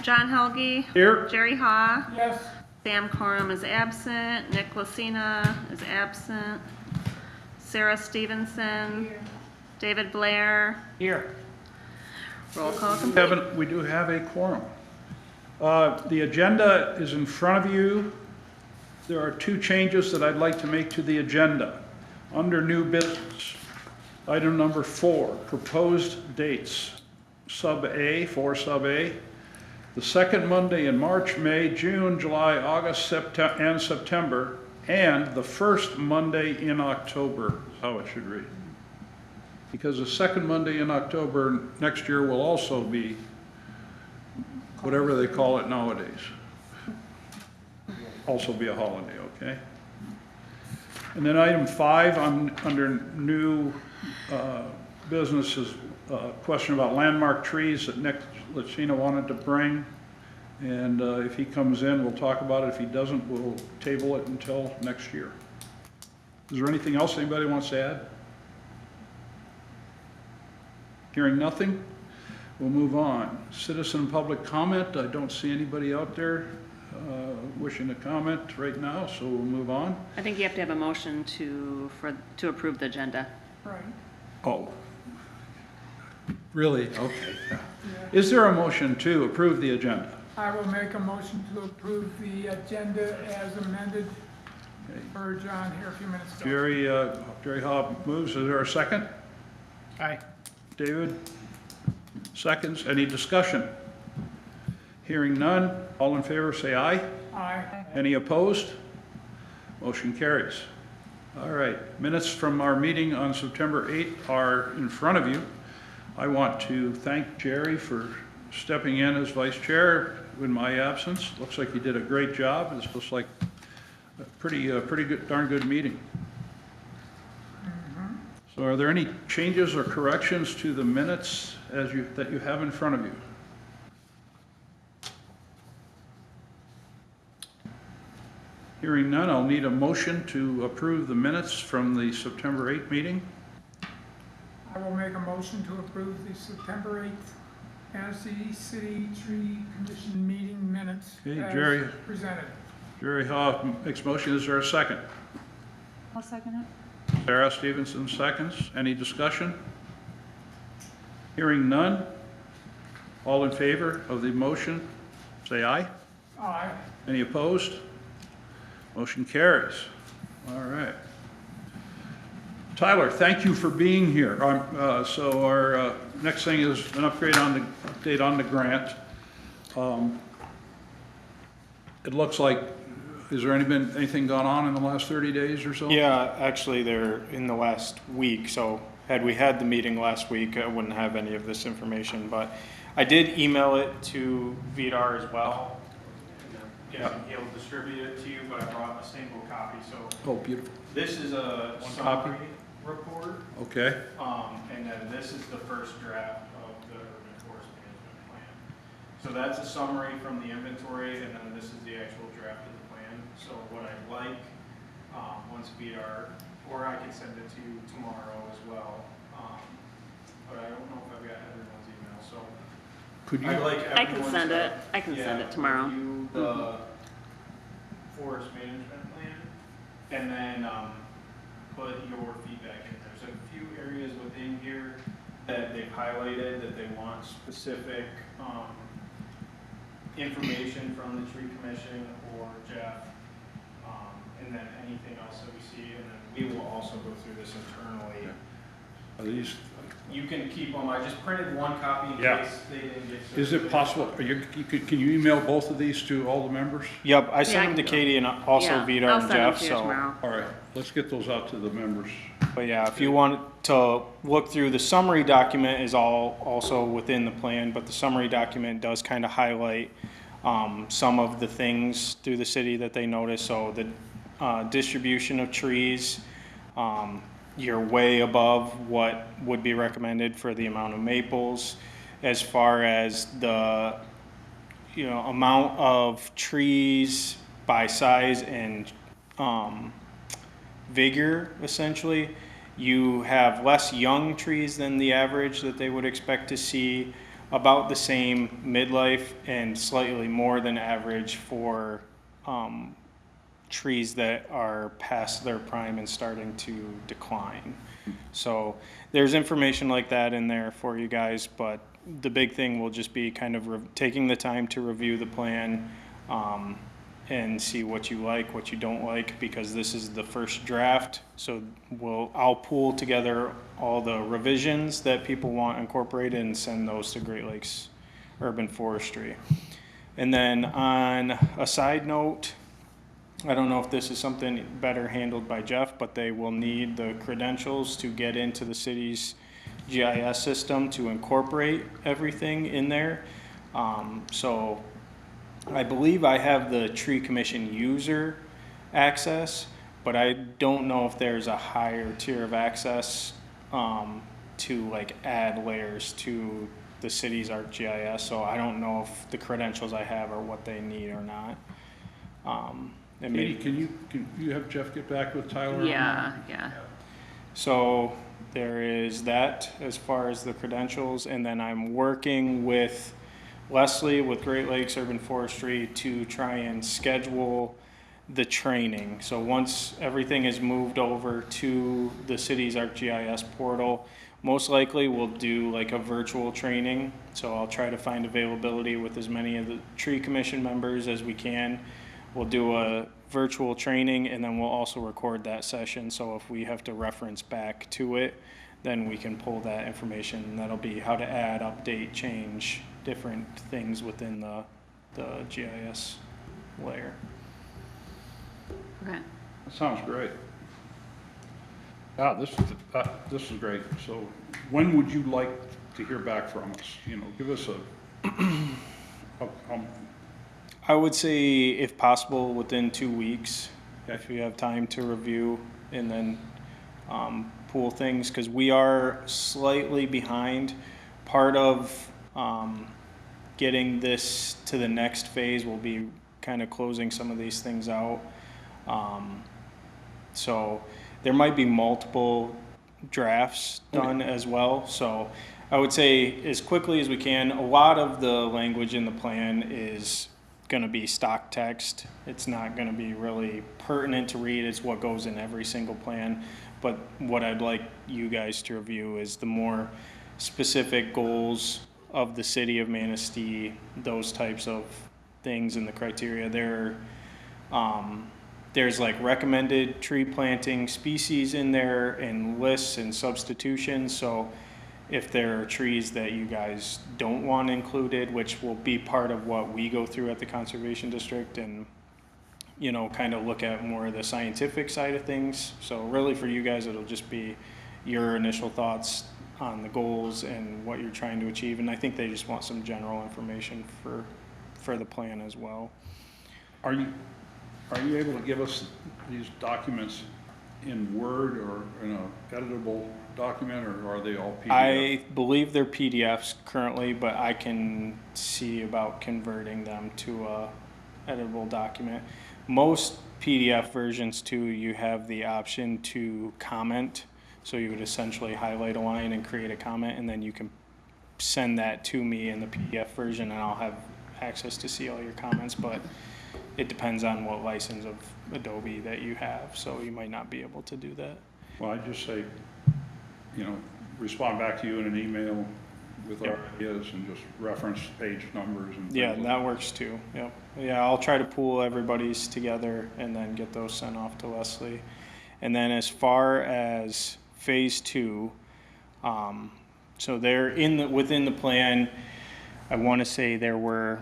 John Helge. Here. Jerry Ha. Yes. Sam Corum is absent. Nick Lucina is absent. Sarah Stevenson. David Blair. Here. Roll call complete. We do have a quorum. The agenda is in front of you. There are two changes that I'd like to make to the agenda. Under new business, item number 4, proposed dates, sub A, 4 sub A. The second Monday in March, May, June, July, August, and September, and the first Monday in October, is how it should read. Because the second Monday in October next year will also be whatever they call it nowadays. Also be a holiday, okay? And then item 5, under new business is a question about landmark trees that Nick Lucina wanted to bring. And if he comes in, we'll talk about it. If he doesn't, we'll table it until next year. Is there anything else anybody wants to add? Hearing nothing, we'll move on. Citizen public comment. I don't see anybody out there wishing to comment right now, so we'll move on. I think you have to have a motion to approve the agenda. Right. Oh, really? Okay. Is there a motion to approve the agenda? I will make a motion to approve the agenda as amended for John here a few minutes ago. Jerry Hobb moves. Is there a second? Aye. David seconds. Any discussion? Hearing none. All in favor say aye. Aye. Any opposed? Motion carries. All right. Minutes from our meeting on September 8th are in front of you. I want to thank Jerry for stepping in as vice chair in my absence. Looks like he did a great job. This looks like a pretty good, darn good meeting. So are there any changes or corrections to the minutes that you have in front of you? Hearing none, I'll need a motion to approve the minutes from the September 8th meeting. I will make a motion to approve the September 8th Manistee City Tree Commission meeting minutes Okay, as Jerry. presented. Jerry Hoff makes motion. Is there a second? I'll second Sarah Stevenson seconds. Any discussion? Hearing none. All in favor of the motion, say aye. Aye. Any opposed? Motion carries. All right. Tyler, thank you for being here. So our next thing is an update on the grant. It looks like, has there been anything gone on in the last 30 days or so? Yeah, actually, they're in the last week. So had we had the meeting last week, I wouldn't have any of this information. But I did email it to Vidar as well. Yeah, he'll distribute it to you, but I brought a single copy. So Oh, beautiful. this is a copy? summary report, Okay. and then this is the first draft of the urban forest management plan. So that's a summary from the inventory, and then this is the actual draft of the plan. So what I'd like, once Vidar, or I can send it to you tomorrow as well, but I don't know if I've got everyone's email, so. Could you? I'd like I can everyone send to, it. I can send it tomorrow. review the forest management plan, and then put your feedback in. There's a few areas within here that they've highlighted that they want specific information from the tree commission or Jeff, and then anything else that we see, and then we will also go through this internally. Are these? You can keep them. I just printed one copy in Yeah. case they didn't get. Is it possible? Can you email both of these to all the members? Yep, I Yeah, sent I them to can- Katie and also Yeah, Vidar I'll and send them Jeff. to you So, tomorrow. All right, let's get those out to the members. but yeah, if you want to look through the summary document is all also within the plan, but the summary document does kind of highlight some of the things through the city that they notice. So the distribution of trees. You're way above what would be recommended for the amount of maples. As far as the amount of trees by size and vigor, essentially, you have less young trees than the average that they would expect to see, about the same midlife and slightly more than average for trees that are past their prime and starting to decline. So there's information like that in there for you guys, but the big thing will just be kind of taking the time to review the plan and see what you like, what you don't like, because this is the first draft. So I'll pull together all the revisions that people want incorporated and send those to Great Lakes Urban Forestry. And then on a side note, I don't know if this is something better handled by Jeff, but they will need the credentials to get into the city's GIS system to incorporate everything in there. So I believe I have the tree commission user access, but I don't know if there's a higher tier of access to like add layers to the city's ArcGIS. So I don't know if the credentials I have are what they need or not. And Katie, can you have Jeff get back with Tyler? on that? Yeah. So there is that as far as the credentials, and then I'm working with Leslie with Great Lakes Urban Forestry to try and schedule the training. So once everything is moved over to the city's ArcGIS portal, most likely we'll do like a virtual training. So I'll try to find availability with as many of the tree commission members as we can. We'll do a virtual training, and then we'll also record that session. So if we have to reference back to it, then we can pull that information. And that'll be how to add, update, change different things within the GIS layer. Okay. That sounds great. This is great. So when would you like to hear back from us? You know, give us I would say, if possible, within 2 weeks, Okay. if you have time to review and then pool things, because we are slightly behind. Part of getting this to the next phase will be kind of closing some of these things out. So there might be multiple drafts done as well. So I would say as quickly as we can. A lot of the language in the plan is going to be stock text. It's not going to be really pertinent to read. It's what goes in every single plan. But what I'd like you guys to review is the more specific goals of the city of Manistee, those types of things and the criteria. There's like recommended tree planting species in there and lists and substitutions. So if there are trees that you guys don't want included, which will be part of what we go through at the Conservation District, and, you know, kind of look at more of the scientific side of things. So really for you guys, it'll just be your initial thoughts on the goals and what you're trying to achieve. And I think they just want some general information for the plan as well. Are you able to give us these documents in Word or in a editable document, or are they all PDF? I believe they're PDFs currently, but I can see about converting them to a editable document. Most PDF versions too, you have the option to comment. So you would essentially highlight a line and create a comment, and then you can send that to me in the PDF version, and I'll have access to see all your comments. But it depends on what license of Adobe that you have, so you might not be able to do that. Well, I'd just say, you know, respond back to you in an email with our ideas and just reference page numbers and Yeah, things like that works too. Yep. Yeah, I'll try to pool everybody's together and then get those sent off to Leslie. And then as far as phase 2, so they're within the plan. I want to say there were.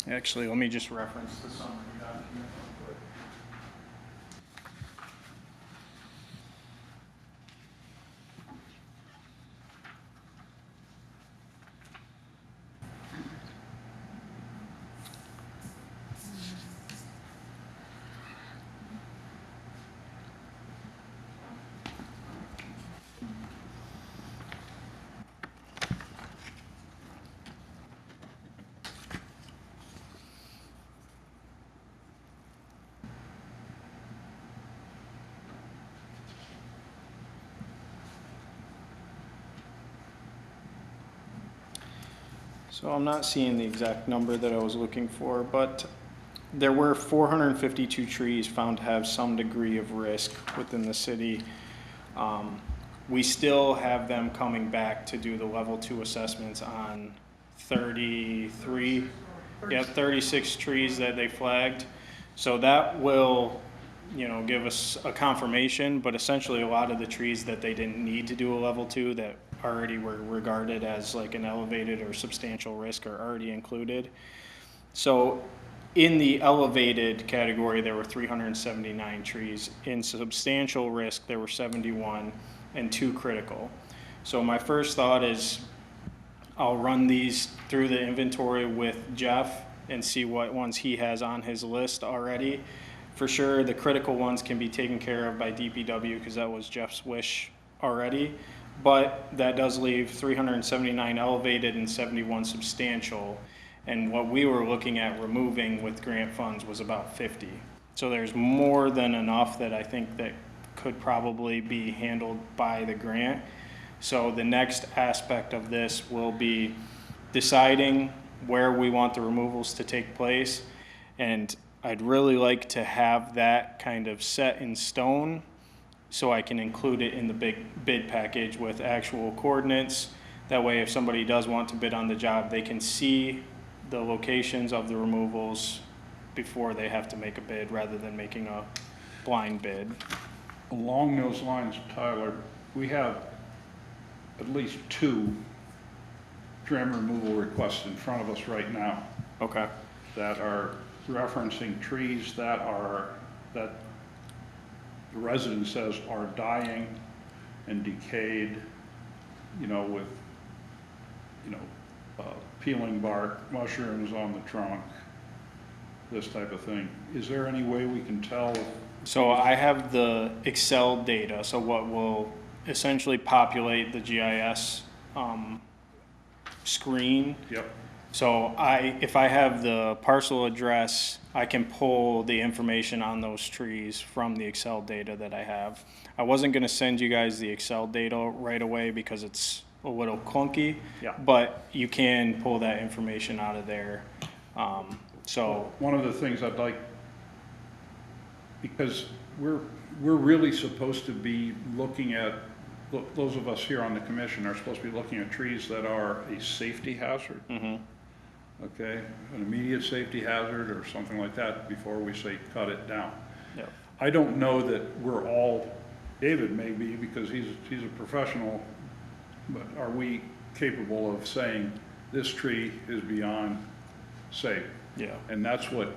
Actually, let me just reference the summary document real quick. So I'm not seeing the exact number that I was looking for, but there were 452 trees found to have some degree of risk within the city. We still have them coming back to do the level 2 assessments on 33, 36 trees that they flagged. So that will, give us a confirmation, but essentially a lot of the trees that they didn't need to do a level 2 that already were regarded as like an elevated or substantial risk are already included. So in the elevated category, there were 379 trees. In substantial risk, there were 71 and 2 critical. So my first thought is I'll run these through the inventory with Jeff and see what ones he has on his list already. For sure, the critical ones can be taken care of by DPW because that was Jeff's wish already. But that does leave 379 elevated and 71 substantial. And what we were looking at removing with grant funds was about 50. So there's more than enough that I think that could probably be handled by the grant. So the next aspect of this will be deciding where we want the removals to take place. And I'd really like to have that kind of set in stone so I can include it in the big bid package with actual coordinates. That way, if somebody does want to bid on the job, they can see the locations of the removals before they have to make a bid rather than making a blind bid. Along those lines, Tyler, we have at least 2 trim removal requests in front of us right now Okay. that are referencing trees that the resident says are dying and decayed, with, peeling bark, mushrooms on the trunk, this type of thing. Is there any way we can tell? So I have the Excel data, so what will essentially populate the GIS screen. Yep. So if I have the parcel address, I can pull the information on those trees from the Excel data that I have. I wasn't gonna send you guys the Excel data right away because it's a little clunky. Yeah. But you can pull that information out of there. So, One of the things I'd like, because we're really supposed to be looking at, those of us here on the commission are supposed to be looking at trees that are a safety hazard. Okay, an immediate safety hazard or something like that before we say cut it down. yeah. I don't know that we're all, David may be because he's a professional, but are we capable of saying this tree is beyond safe? Yeah. And that's what,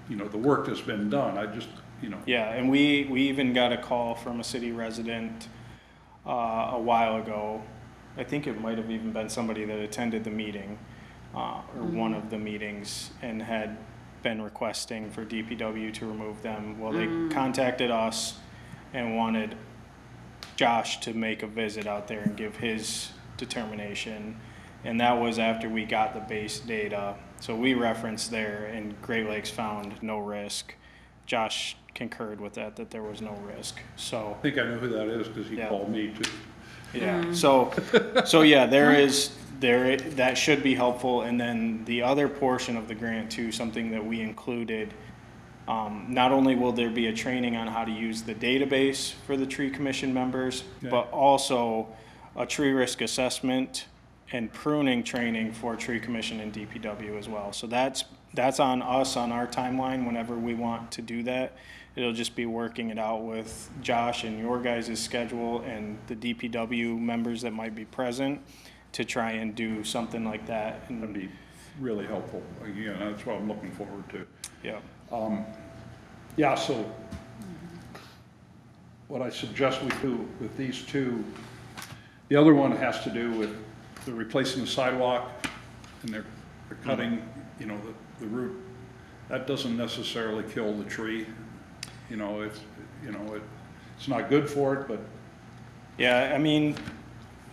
the work that's been done. I just, Yeah, and we even got a call from a city resident a while ago. I think it might have even been somebody that attended the meeting or one of the meetings and had been requesting for DPW to remove them. Well, they contacted us and wanted Josh to make a visit out there and give his determination. And that was after we got the base data. So we referenced there and Great Lakes found no risk. Josh concurred with that there was no risk. So, I think I know who that is because he Yeah. called me too. yeah, so yeah, that should be helpful. And then the other portion of the grant too, something that we included, not only will there be a training on how to use the database for the tree commission members, Yeah. but also a tree risk assessment and pruning training for tree commission and DPW as well. So that's on us on our timeline whenever we want to do that. It'll just be working it out with Josh and your guys' schedule and the DPW members that might be present to try and do something like that. That'd And, be really helpful. Again, that's what I'm looking forward to. yeah, Yeah, so what I suggest we do with these 2, the other one has to do with the replacing the sidewalk and they're cutting, the root. That doesn't necessarily kill the tree. It's not good for it, but yeah, I mean,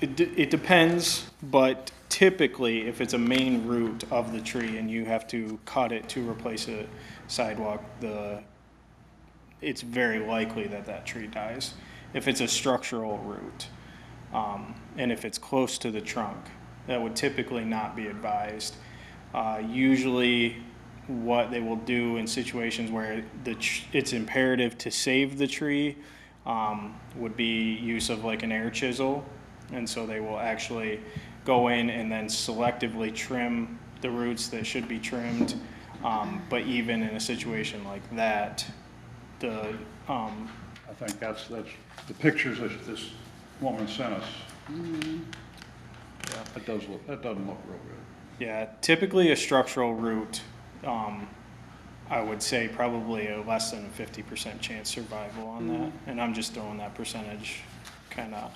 it depends, but typically if it's a main root of the tree and you have to cut it to replace a sidewalk, it's very likely that tree dies. If it's a structural root, and if it's close to the trunk, that would typically not be advised. Usually what they will do in situations where it's imperative to save the tree would be use of like an air chisel. And so they will actually go in and then selectively trim the roots that should be trimmed. But even in a situation like that, I think that's the pictures that this woman sent us. Yeah, that doesn't look real good. yeah, typically a structural root, I would say probably a less than a 50% chance survival on that. And I'm just throwing that percentage, kind of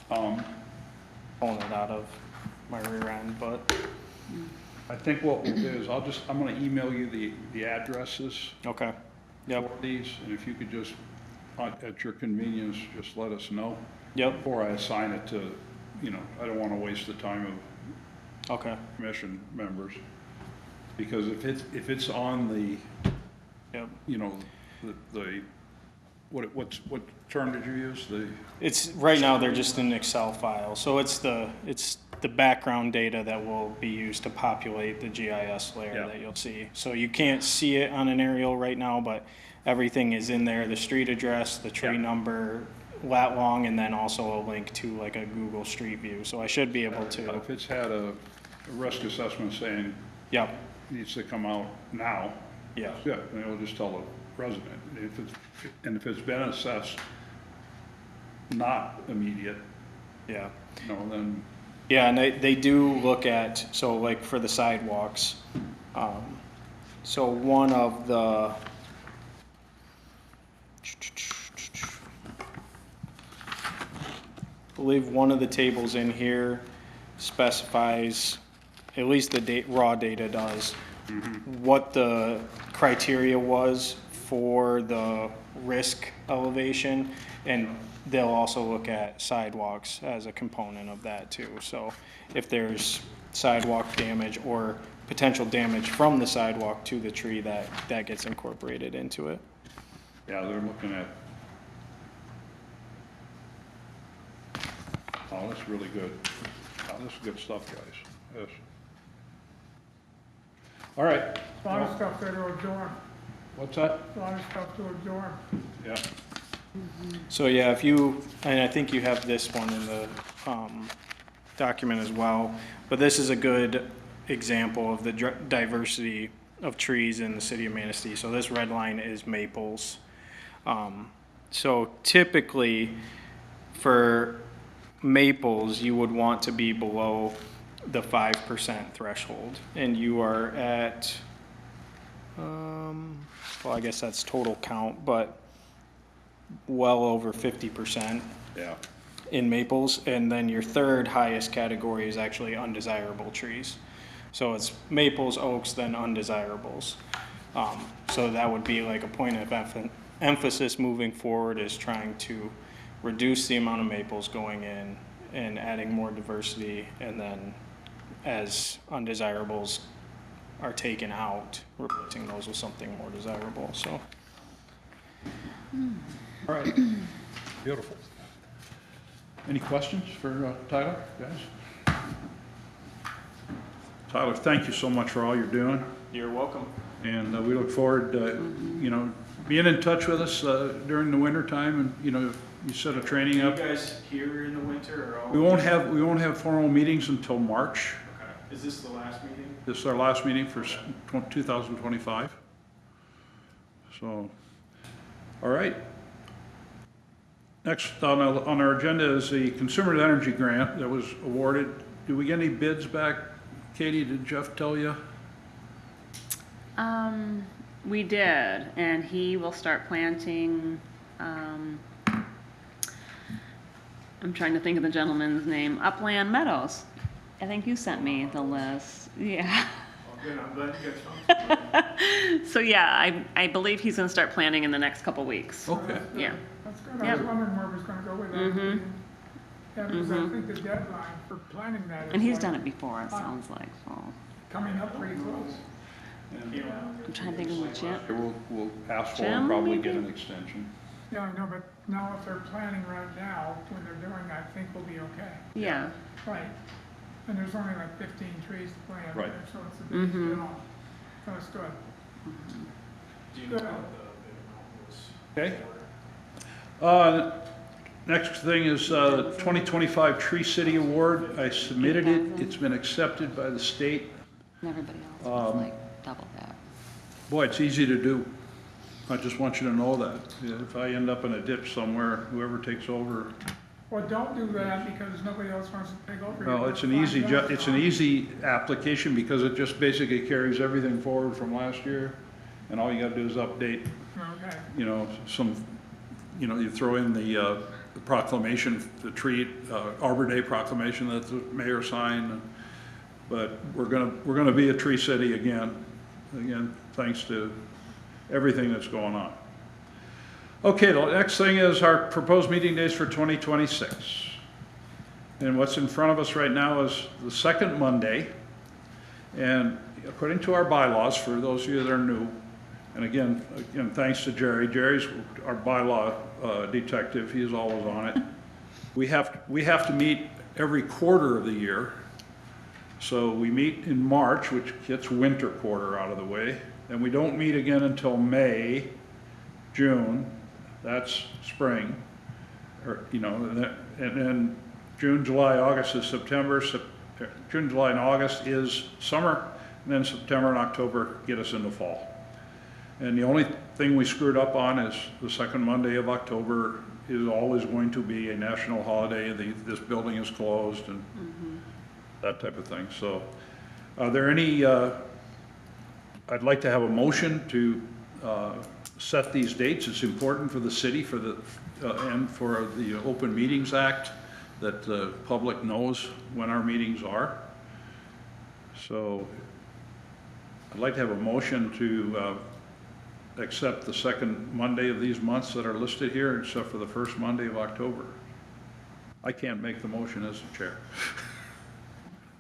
pulling it out of my rear end, but I think what we'll do is I'm gonna email you the addresses okay. Yep. for these, and if you could just, at your convenience, just let us know Yep. before I assign it to, I don't wanna waste the time of Okay. commission members. Because if it's on the, Yep. what term did you use? It's right now they're just an Excel file, so it's the background data that will be used to populate the GIS layer Yeah. that you'll see. So you can't see it on an aerial right now, but everything is in there: the street address, the tree Yeah. number, lat long, and then also a link to like a Google Street View. So I should be able to. If it's had a risk assessment saying Yep. needs to come out now, Yeah. yeah, and it'll just tell the resident. If it's been assessed not immediate, Yeah. then, Yeah, and they do look at, so like for the sidewalks, so one of the, I believe one of the tables in here specifies, at least the raw data does, what the criteria was for the risk elevation, and they'll also look at sidewalks as a component of that too. So if there's sidewalk damage or potential damage from the sidewalk to the tree, that gets incorporated into it. yeah, they're looking at, oh, that's really good. Oh, this is good stuff, guys. Yes. All right. A lot of stuff there to absorb, What's that? a lot of stuff to absorb. Yeah. So yeah, and I think you have this one in the document as well, but this is a good example of the diversity of trees in the city of Manistee. So this red line is maples. So typically for maples, you would want to be below the 5% threshold, and you are at, well, I guess that's total count, but well over 50% Yeah. in maples. And then your third highest category is actually undesirable trees. So it's maples, oaks, then undesirables. So that would be like a point of emphasis moving forward, is trying to reduce the amount of maples going in and adding more diversity, and then as undesirables are taken out, replacing those with something more desirable. So All right. Beautiful. Any questions for Tyler, guys? Tyler, thank you so much for all you're doing, you're welcome. and we look forward, being in touch with us during the winter time, and you set a training You up. guys here in the winter or all? We won't have formal meetings until March. Okay. Is this the last meeting? This is our last meeting for 2025. So, all right. Next on our agenda is the Consumer Energy Grant that was awarded. Did we get any bids back? Katie, did Jeff tell you? We did, and he will start planting, I'm trying to think of the gentleman's name, Upland Meadows. I think you sent me the list, yeah. Good, I'm glad you guys found. So yeah, I believe he's gonna start planting in the next couple weeks. Okay. Yeah. That's good, I Yep. was wondering where it was gonna go with that. Yeah, because I think the deadline for planning that is. And he's like done it before, it sounds like, so. coming up pretty close. I'm trying to think of what Jim, We'll ask for Jim, and probably get maybe? an extension. Yeah, I know, but now if they're planning right now, when they're doing that, I think we'll be okay. yeah. Right. And there's only like 15 trees to plant Right. there, so it's a big deal. So it's good. Do you Good. know what the bid amount was? Okay. Next thing is the 2025 Tree City Award. I submitted it. It's been accepted by the state. And everybody else was like double that. Boy, it's easy to do. I just want you to know that. If I end up in a ditch somewhere, whoever takes over. Well, don't do that because nobody else wants to take over. Well, it's an easy application because it just basically carries everything forward from last year. And all you gotta do is update, Okay. you know, you throw in the proclamation, the tree, Arbor Day proclamation that the mayor signed. But we're gonna be a tree city again, thanks to everything that's going on. Okay, the next thing is our proposed meeting days for 2026. And what's in front of us right now is the second Monday. And according to our bylaws, for those of you that are new, and again, thanks to Jerry. Jerry's our bylaw detective. He's always on it. We have to meet every quarter of the year. So we meet in March, which gets winter quarter out of the way. And we don't meet again until May, June. That's spring. Or, and then June, July, August is September. June, July, and August is summer. And then September and October get us into fall. And the only thing we screwed up on is the second Monday of October is always going to be a national holiday. This building is closed and that type of thing. So are there any, I'd like to have a motion to set these dates. It's important for the city and for the Open Meetings Act that the public knows when our meetings are. So I'd like to have a motion to accept the second Monday of these months that are listed here, except for the first Monday of October. I can't make the motion as the chair.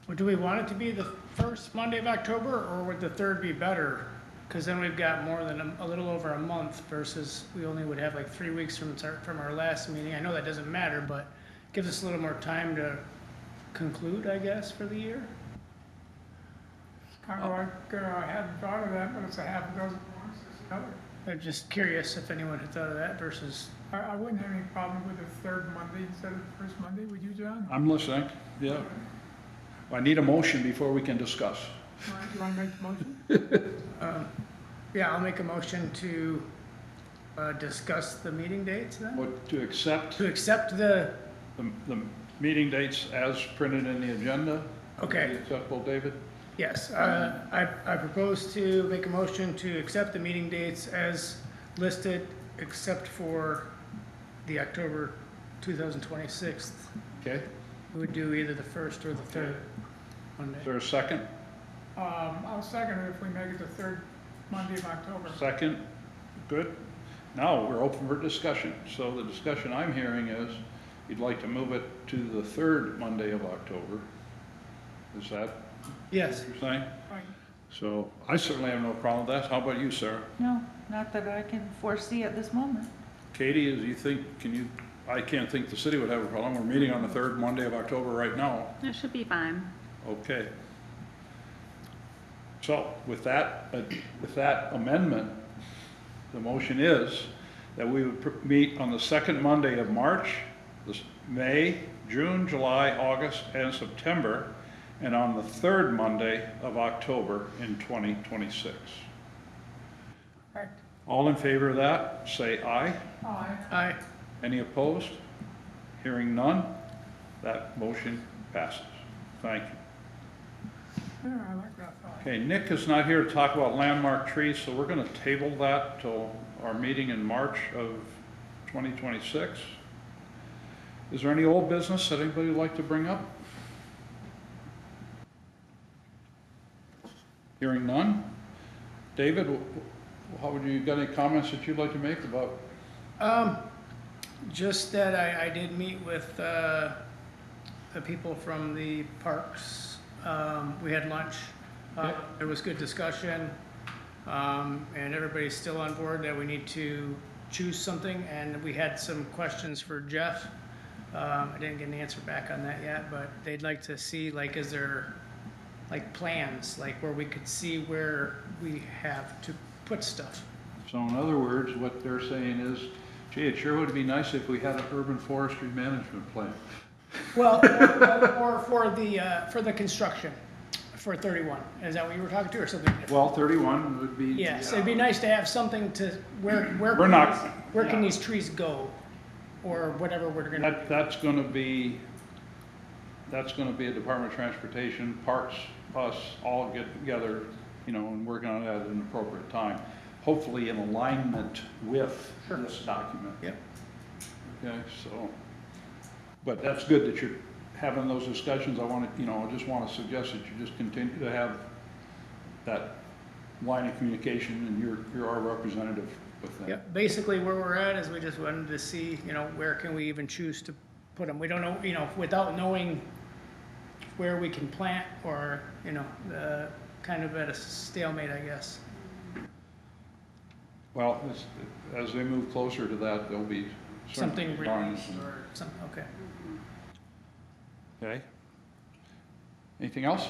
Well, do we want it to be the first Monday of October, or would the third be better? Because then we've got more than a little over a month versus we only would have like 3 weeks from our last meeting. I know that doesn't matter, but gives us a little more time to conclude, I guess, for the year. Kind of like, I hadn't thought of that, but it's a half a dozen points. I'm just curious if anyone had thought of that versus, I wouldn't have any problem with the third Monday instead of the first Monday, would you, John? I'm listening, yeah. I need a motion before we can discuss. All right, you want to make the motion? yeah, I'll make a motion to discuss the meeting dates then. What, to accept To accept the, the meeting dates as printed in the agenda? Okay. Acceptable, David? yes, I propose to make a motion to accept the meeting dates as listed, except for the October 2026. Okay, We would do either the first or the third Monday. is there a second? I'll second it if we make it the third Monday of October. Second, good. Now, we're open for discussion. So the discussion I'm hearing is you'd like to move it to the third Monday of October. Is that Yes. what you're saying? Right. So I certainly have no problem with that. How about you, Sarah? No, not that I can foresee at this moment. Katie, as you think, I can't think the city would have a problem. We're meeting on the third Monday of October right now. It should be fine. Okay. So with that amendment, the motion is that we would meet on the second Monday of March, May, June, July, August, and September, and on the third Monday of October in 2026. Correct. All in favor of that, say aye. Aye. Aye. Any opposed? Hearing none, that motion passes. Thank you. Yeah, I like that thought. Okay, Nick is not here to talk about landmark trees, so we're going to table that till our meeting in March of 2026. Is there any old business that anybody would like to bring up? Hearing none. David, got any comments that you'd like to make about? Just that I did meet with the people from the parks. We had lunch. Okay. It was good discussion. And everybody's still on board that we need to choose something. And we had some questions for Jeff I didn't get an answer back on that yet, but they'd like to see, like, is there, like, plans, like, where we could see where we have to put stuff. So in other words, what they're saying is, gee, it sure would be nice if we had an urban forestry management plan. Well, or for the construction, for 31. Is that what you were talking to, or something different? Well, 31 would be. Yes, it'd be nice to have something to, where We're can not- these- where can yeah. these trees go? Or whatever we're gonna do. That's gonna be a Department of Transportation, Parks, us, all get together, you know, and working on it at an appropriate time. Hopefully in alignment with this document. Yep. Okay, so, but that's good that you're having those discussions. I just want to suggest that you just continue to have that line of communication, and you're our representative with them. Yep, basically where we're at is we just wanted to see, you know, where can we even choose to put them? We don't know, you know, without knowing where we can plant or, you know, kind of at a stalemate, I guess. Well, as they move closer to that, there'll be Something certainly released done. or something, okay. Okay. Anything else?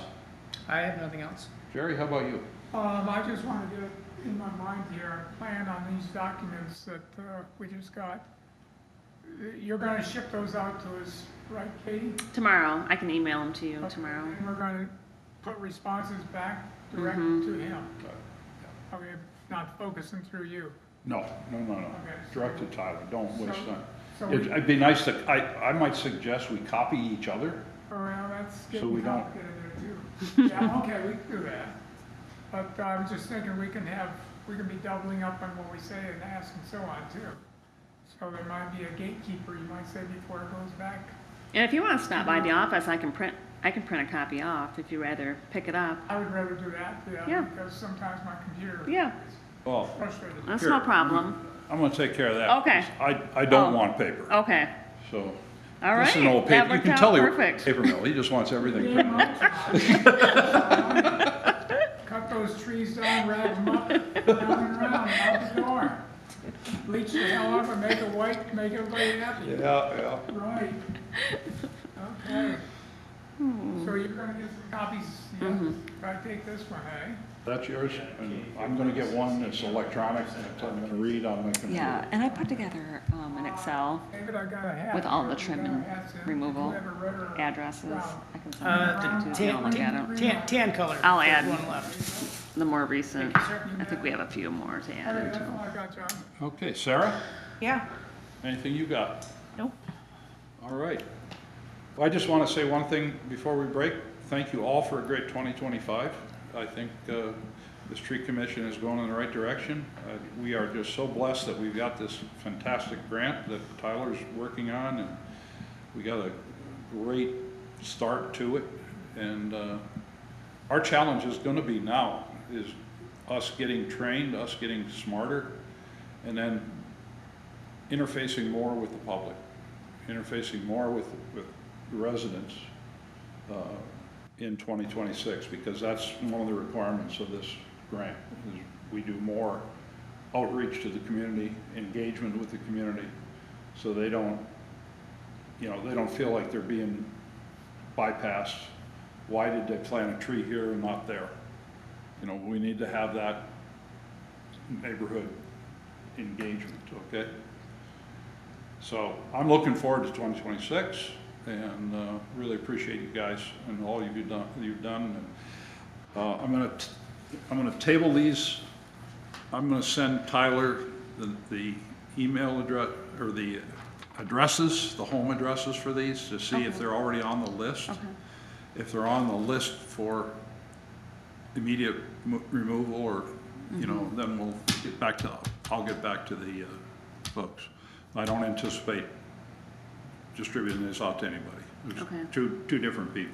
I have nothing else. Jerry, how about you? I just want to get in my mind here, a plan on these documents that we just got. You're gonna ship those out to us, right, Katie? Tomorrow, I can email them to you tomorrow. And we're gonna put responses back direct Mm-hmm. to him. Okay, not focusing through you. No. Direct to Tyler, don't waste So- time. So It'd be nice to, I might suggest we copy each other. well, that's So getting we don't- complicated there too. Yeah, okay, we can do that. But I was just thinking we can be doubling up on what we say and ask and so on too. So there might be a gatekeeper, you might say, before it goes back. And if you want to stop by the office, I can print a copy off if you rather pick it up. I would rather do that, Yeah. because sometimes my computer Yeah. is Well, frustrated. That's Here. no problem. I'm gonna take care of that. Okay. I don't Oh. want paper, Okay. so. All This is an right. old That paper. You worked can out tell he perfect. paper mill, he just wants everything Yeah, printed. cut those trees down, wrap them up, down and around, out the door. Bleach the hell up and make it white, make everybody happy. Yeah. Right. Okay. So you're gonna get some copies, yeah, if I take this one, eh? That's yours, and I'm gonna get one that's electronic, that I'm gonna read on my computer. Yeah, and I put together an Excel David, I got a hat. with all the You trim got and hats in. removal, You have a red or a addresses. brown? I can send them to you if you don't look at them. Tan color. I'll There's add. one left. The more recent, Thank you, sir. I think we have a few more to All add right, into that's them. all I got, John. Okay, Sarah, Yeah, anything you got? Nope. All right. Well, I just want to say one thing before we break. Thank you all for a great 2025. I think this tree commission is going in the right direction. We are just so blessed that we've got this fantastic grant that Tyler's working on, and we got a great start to it. And our challenge is going to be now is us getting trained, us getting smarter, and then interfacing more with the public, interfacing more with the residents in 2026, because that's one of the requirements of this grant, is we do more outreach to the community, engagement with the community, so they don't feel like they're being bypassed. Why did they plant a tree here and not there? You know, we need to have that neighborhood engagement, okay? So I'm looking forward to 2026, and really appreciate you guys and all you've done. And, I'm gonna table these. I'm gonna send Tyler the email address, or the addresses, the home addresses for these, to see if they're already on the list. Okay. If they're on the list for immediate removal, or, you know, then I'll get back to the folks. I don't anticipate distributing this out to anybody. There's Okay. two different people.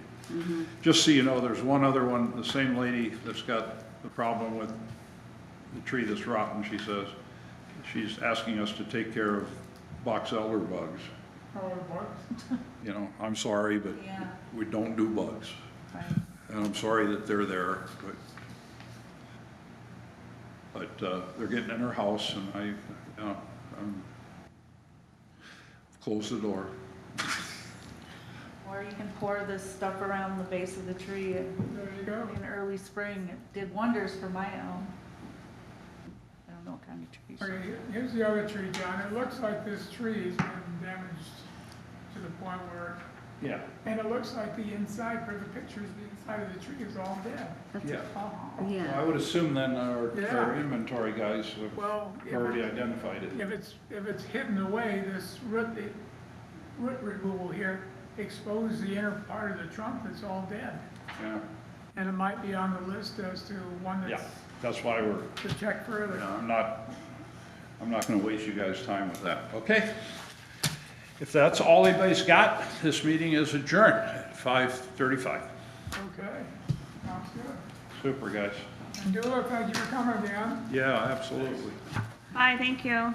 Just so you know, there's one other one, the same lady that's got the problem with the tree that's rotten, she says. She's asking us to take care of box elder bugs. Oh, what? You know, I'm sorry, but Yeah. we don't do bugs. right. And I'm sorry that they're there, but they're getting in her house, and I'm close the door, Or you can pour this stuff around the base of the tree There you go. in early spring. It did wonders for my elm. I don't know what kind of trees. Okay, here's the other tree, John. It looks like this tree has been damaged to the point where, Yeah, and it looks like the inside, for the pictures, the inside of the tree is all dead. yeah. Oh. Well, I Yeah, would assume then our Yeah. inventory guys have Well, already identified it. if it's hidden away, this root removal here exposes the inner part of the trunk that's all dead. Yeah, And it might be on the list as to one yeah, that's that's why we're, to check further. you know, I'm not gonna waste you guys' time with that, okay? If that's all anybody's got, this meeting is adjourned at 5:35. Okay, sounds good. Super, guys. And Dula, thank you for coming, Dan. Yeah, absolutely. bye, thank you.